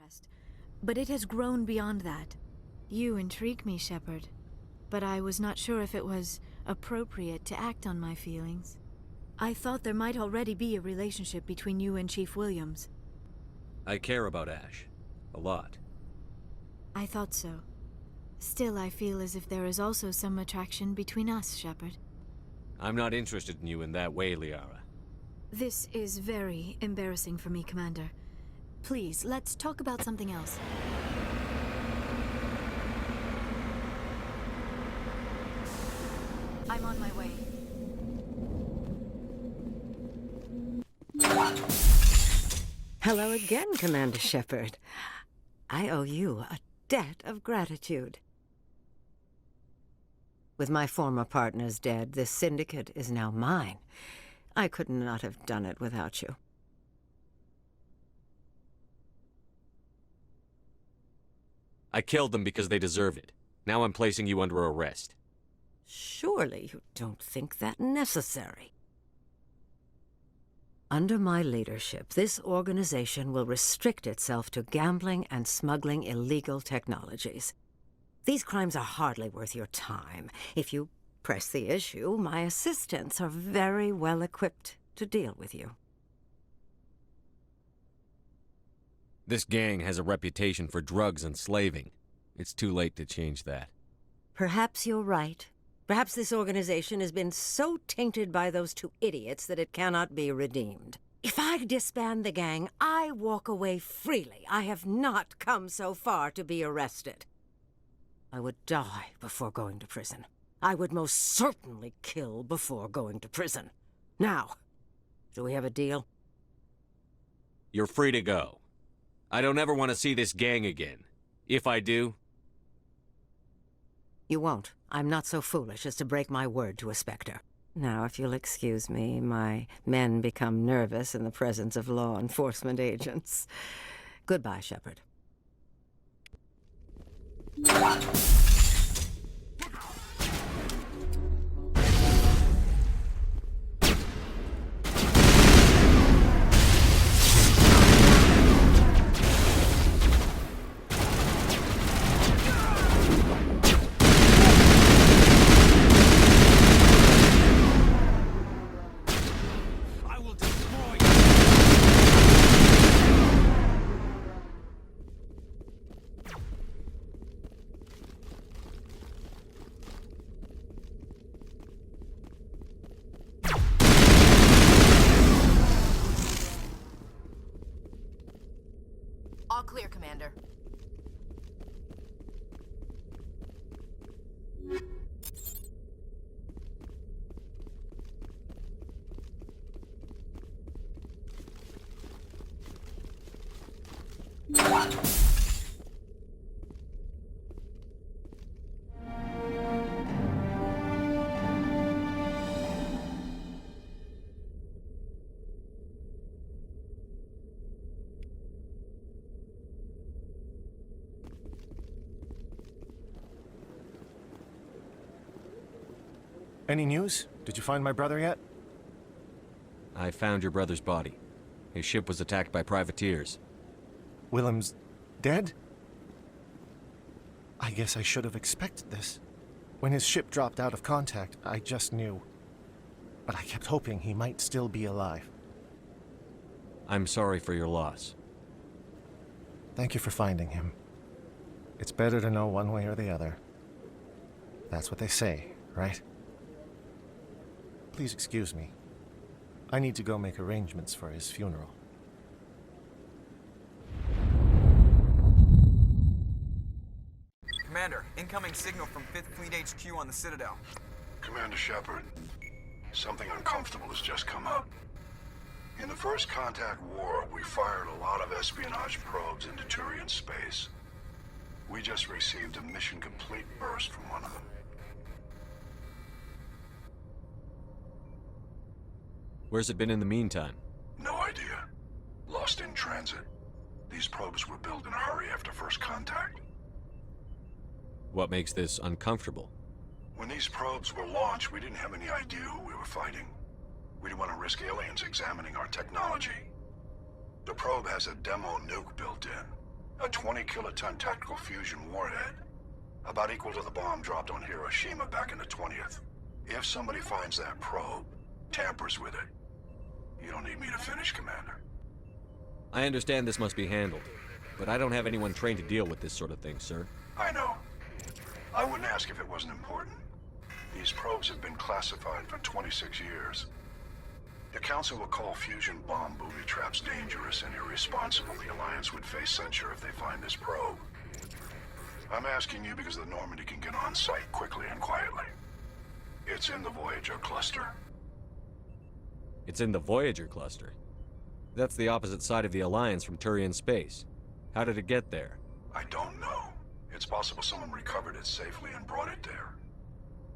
interest, but it has grown beyond that. You intrigue me, Shepard, but I was not sure if it was appropriate to act on my feelings. I thought there might already be a relationship between you and Chief Williams. I care about Ash. A lot. I thought so. Still, I feel as if there is also some attraction between us, Shepard. I'm not interested in you in that way, Liara. This is very embarrassing for me, Commander. Please, let's talk about something else. I'm on my way. Hello again, Commander Shepard. I owe you a debt of gratitude. With my former partners dead, this syndicate is now mine. I could not have done it without you. I killed them because they deserve it. Now I'm placing you under arrest. Surely you don't think that necessary. Under my leadership, this organization will restrict itself to gambling and smuggling illegal technologies. These crimes are hardly worth your time. If you press the issue, my assistants are very well equipped to deal with you. This gang has a reputation for drugs and slaving. It's too late to change that. Perhaps you're right. Perhaps this organization has been so tainted by those two idiots that it cannot be redeemed. If I disband the gang, I walk away freely. I have not come so far to be arrested. I would die before going to prison. I would most certainly kill before going to prison. Now, do we have a deal? You're free to go. I don't ever want to see this gang again. If I do... You won't. I'm not so foolish as to break my word to a Spectre. Now, if you'll excuse me, my men become nervous in the presence of law enforcement agents. Goodbye, Shepard. All clear, Commander. Any news? Did you find my brother yet? I found your brother's body. His ship was attacked by privateers. Willem's dead? I guess I should have expected this. When his ship dropped out of contact, I just knew. But I kept hoping he might still be alive. I'm sorry for your loss. Thank you for finding him. It's better to know one way or the other. That's what they say, right? Please excuse me. I need to go make arrangements for his funeral. Commander, incoming signal from 5th Fleet HQ on the Citadel. Commander Shepard, something uncomfortable has just come up. In the First Contact War, we fired a lot of espionage probes into Turian space. We just received a mission complete burst from one of them. Where's it been in the meantime? No idea. Lost in transit. These probes were built in a hurry after First Contact. What makes this uncomfortable? When these probes were launched, we didn't have any idea who we were fighting. We didn't want to risk aliens examining our technology. The probe has a demo nuke built in. A 20-kiloton tactical fusion warhead. About equal to the bomb dropped on Hiroshima back in the 20th. If somebody finds that probe, tampers with it, you don't need me to finish, Commander. I understand this must be handled, but I don't have anyone trained to deal with this sort of thing, sir. I know. I wouldn't ask if it wasn't important. These probes have been classified for 26 years. The Council will call fusion bomb booby traps dangerous and irresponsible. The Alliance would face censure if they find this probe. I'm asking you because the Normandy can get on site quickly and quietly. It's in the Voyager cluster. It's in the Voyager cluster. That's the opposite side of the Alliance from Turian space. How did it get there? I don't know. It's possible someone recovered it safely and brought it there.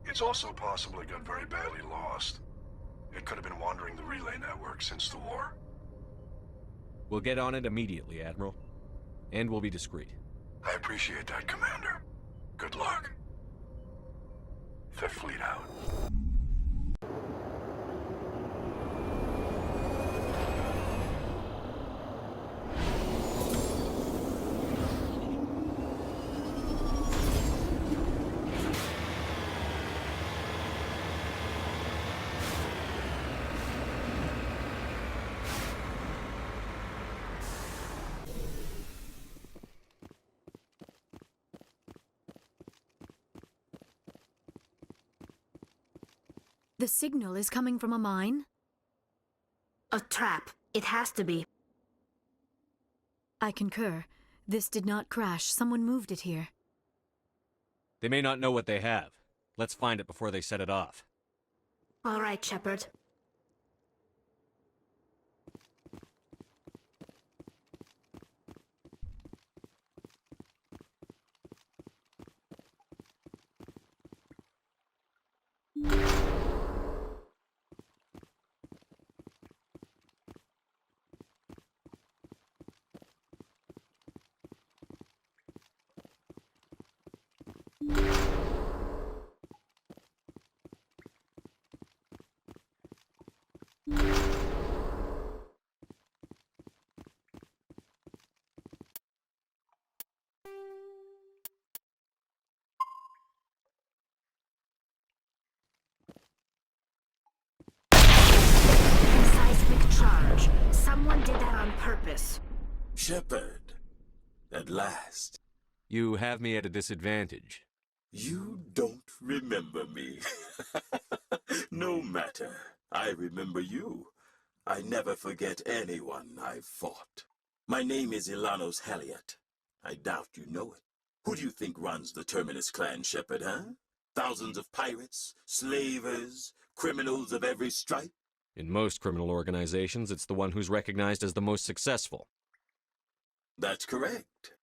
It's also possible it got very badly lost. It could have been wandering the relay network since the war. We'll get on it immediately, Admiral. And we'll be discreet. I appreciate that, Commander. Good luck. Fifth Fleet out. The signal is coming from a mine? A trap. It has to be. I concur. This did not crash. Someone moved it here. They may not know what they have. Let's find it before they set it off. All right, Shepard. Seismic charge. Someone did that on purpose. Shepard, at last. You have me at a disadvantage. You don't remember me. No matter. I remember you. I never forget anyone I've fought. My name is Ilanos Halliot. I doubt you know it. Who do you think runs the Terminus clan, Shepard, huh? Thousands of pirates, slavers, criminals of every stripe? In most criminal organizations, it's the one who's recognized as the most successful. That's correct.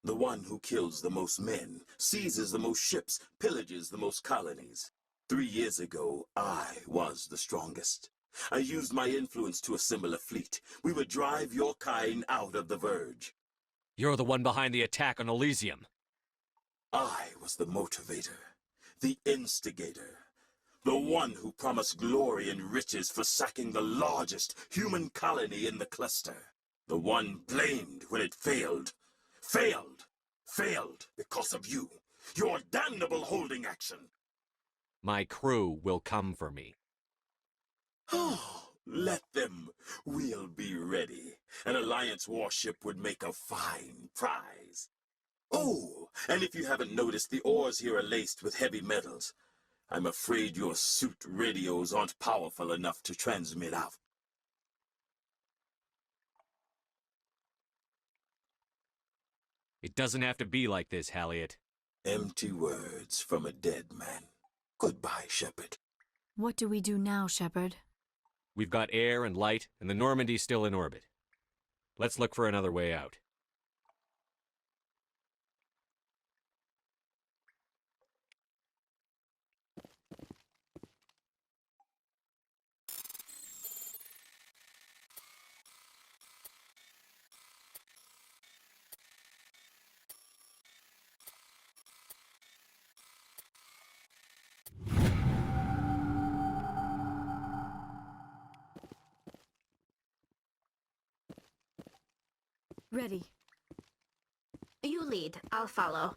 The one who kills the most men, seizes the most ships, pillages the most colonies. 3 years ago, I was the strongest. I used my influence to assemble a fleet. We would drive your kind out of the Verge. You're the one behind the attack on Elysium. I was the motivator, the instigator, the one who promised glory and riches for sacking the largest human colony in the cluster. The one blamed when it failed. Failed because of you. Your damnable holding action. My crew will come for me. Oh, let them. We'll be ready. An Alliance warship would make a fine prize. Oh, and if you haven't noticed, the ores here are laced with heavy metals. I'm afraid your suit radios aren't powerful enough to transmit out. It doesn't have to be like this, Halliot. Empty words from a dead man. Goodbye, Shepard. What do we do now, Shepard? We've got air and light, and the Normandy's still in orbit. Let's look for another way out. Ready. lead. I'll follow.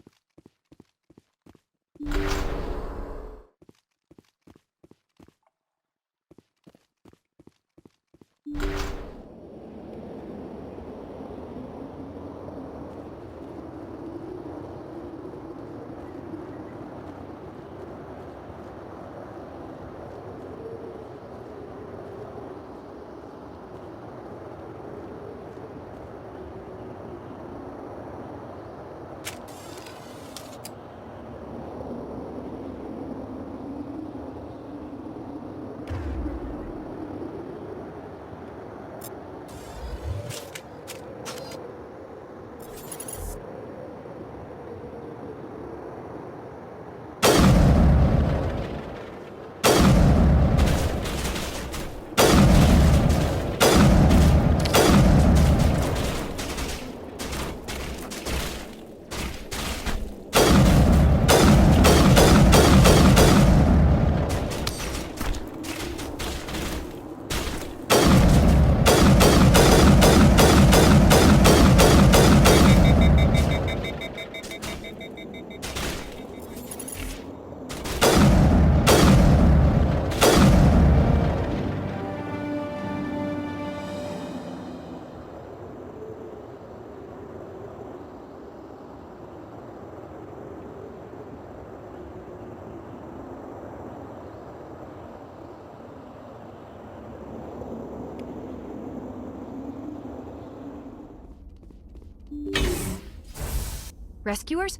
Rescuers?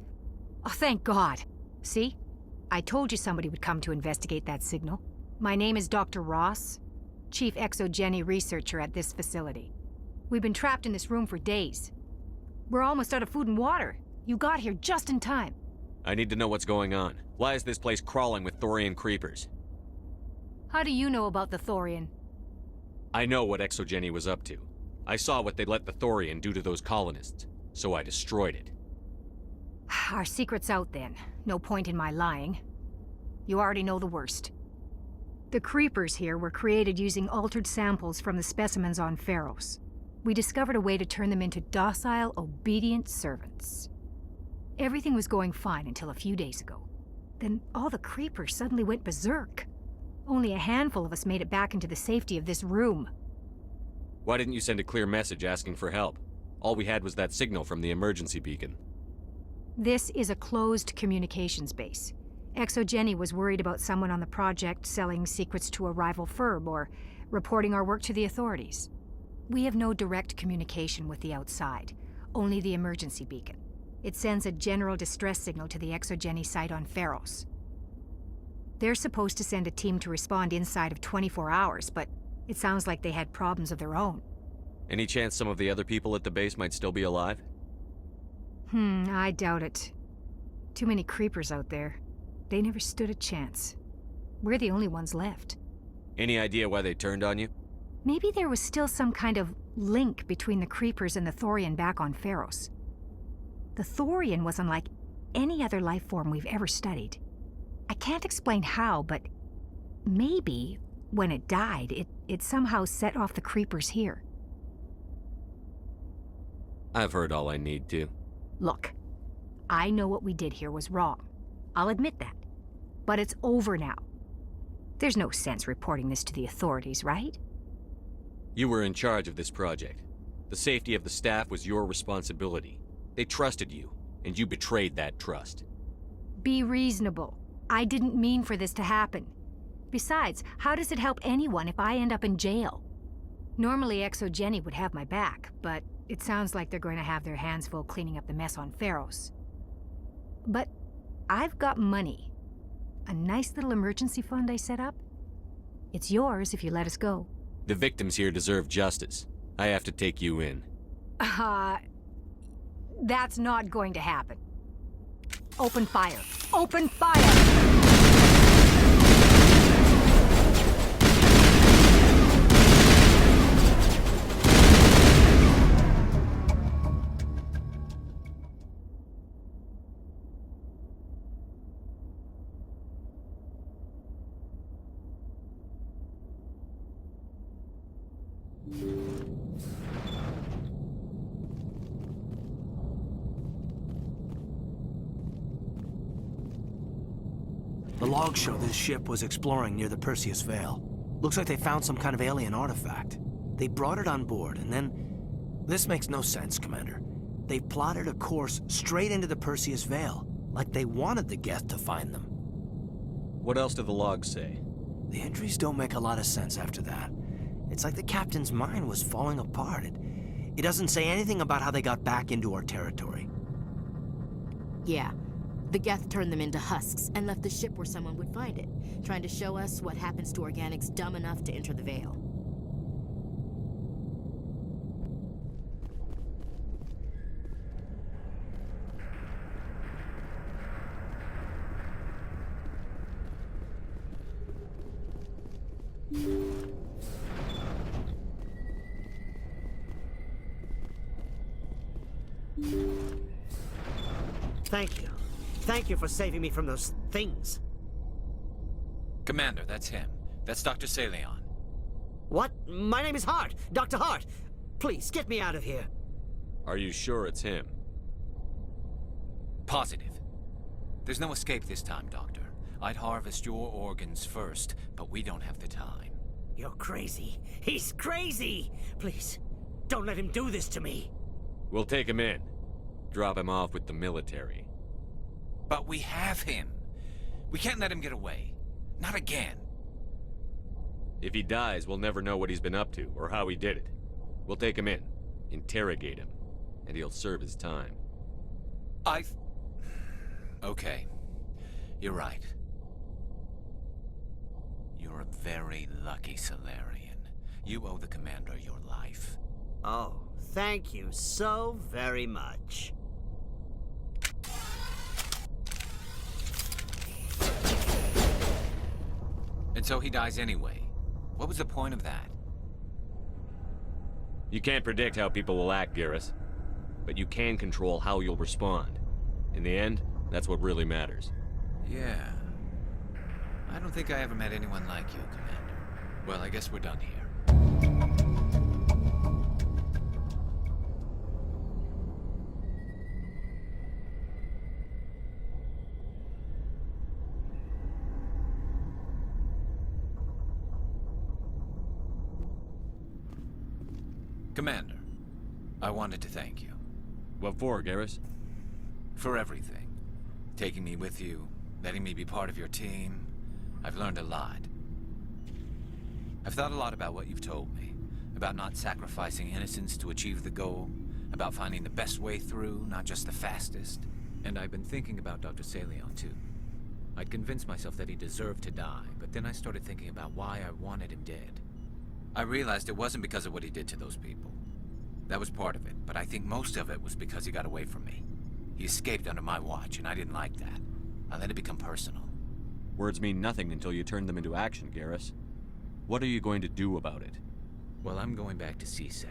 Oh, thank God. See? I told you somebody would come to investigate that signal. My name is Dr. Ross, Chief Exogeny Researcher at this facility. We've been trapped in this room for days. We're almost out of food and water. You got here just in time. I need to know what's going on. Why is this place crawling with Thorian creepers? How do you know about the Thorian? I know what Exogeny was up to. I saw what they let the Thorian do to those colonists, so I destroyed it. Our secret's out then. No point in my lying. You already know the worst. The creepers here were created using altered samples from the specimens on Pharos. We discovered a way to turn them into docile, obedient servants. Everything was going fine until a few days ago. Then all the creepers suddenly went berserk. Only a handful of us made it back into the safety of this room. Why didn't you send a clear message asking for help? All we had was that signal from the emergency beacon. This is a closed communications base. Exogeny was worried about someone on the project selling secrets to a rival firm or reporting our work to the authorities. We have no direct communication with the outside, only the emergency beacon. It sends a general distress signal to the Exogeny site on Pharos. They're supposed to send a team to respond inside of 24 hours, but it sounds like they had problems of their own. Any chance some of the other people at the base might still be alive? I doubt it. Too many creepers out there. They never stood a chance. We're the only ones left. Any idea why they turned on you? Maybe there was still some kind of link between the creepers and the Thorian back on Pharos. The Thorian was unlike any other life form we've ever studied. I can't explain how, but maybe when it died, it somehow set off the creepers here. I've heard all I need to. Look, I know what we did here was wrong. I'll admit that. But it's over now. There's no sense reporting this to the authorities, right? You were in charge of this project. The safety of the staff was your responsibility. They trusted you, and you betrayed that trust. Be reasonable. I didn't mean for this to happen. Besides, how does it help anyone if I end up in jail? Normally Exogeny would have my back, but it sounds like they're going to have their hands full cleaning up the mess on Pharos. But I've got money. A nice little emergency fund I set up. It's yours if you let us go. The victims here deserve justice. I have to take you in. That's not going to happen. Open fire. Open fire! logs show this ship was exploring near the Perseus Veil. Looks like they found some kind of alien artifact. They brought it on board, and then... This makes no sense, Commander. They plotted a course straight into the Perseus Veil, like they wanted the Geth to find them. What else do the logs say? The entries don't make a lot of sense after that. It's like the captain's mind was falling apart. It doesn't say anything about how they got back into our territory. Yeah. The Geth turned them into husks and left the ship where someone would find it, trying to show us what happens to organics dumb enough to enter the Veil. Thank you. Thank you for saving me from those things. Commander, that's him. That's Dr. Saleon. What? My name is Hart. Dr. Hart. Please, get me out of here. Are you sure it's him? Positive. There's no escape this time, Doctor. I'd harvest your organs first, but we don't have the time. You're crazy. He's crazy! Please, don't let him do this to me. We'll take him in. Drop him off with the military. But we have him. We can't let him get away. Not again. If he dies, we'll never know what he's been up to, or how he did it. We'll take him in, interrogate him, and he'll serve his time. Okay. You're right. You're a very lucky Solarian. You owe the Commander your life. Oh, thank you so very much. And so he dies anyway. What was the point of that? You can't predict how people will act, Garrus. But you can control how you'll respond. In the end, that's what really matters. Yeah. I don't think I ever met anyone like you, Commander. Well, I guess we're done here. Commander, I wanted to thank you. What for, Garrus? For everything. Taking me with you, letting me be part of your team. I've learned a lot. I've thought a lot about what you've told me. About not sacrificing innocence to achieve the goal. About finding the best way through, not just the fastest. And I've been thinking about Dr. Saleon, too. I'd convinced myself that he deserved to die, but then I started thinking about why I wanted him dead. I realized it wasn't because of what he did to those people. That was part of it, but I think most of it was because he got away from me. He escaped under my watch, and I didn't like that. I let it become personal. Words mean nothing until you turn them into action, Garrus. What are you going to do about it? Well, I'm going back to CSEC.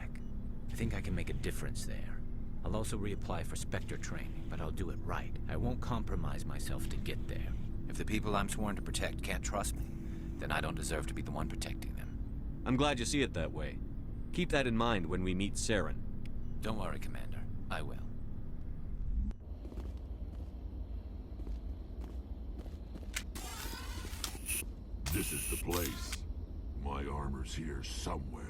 I think I can make a difference there. I'll also reapply for Spectre training, but I'll do it right. I won't compromise myself to get there. If the people I'm sworn to protect can't trust me, then I don't deserve to be the one protecting them. I'm glad you see it that way. Keep that in mind when we meet Saren. Don't worry, Commander. I will. This is the place. My armor's here somewhere.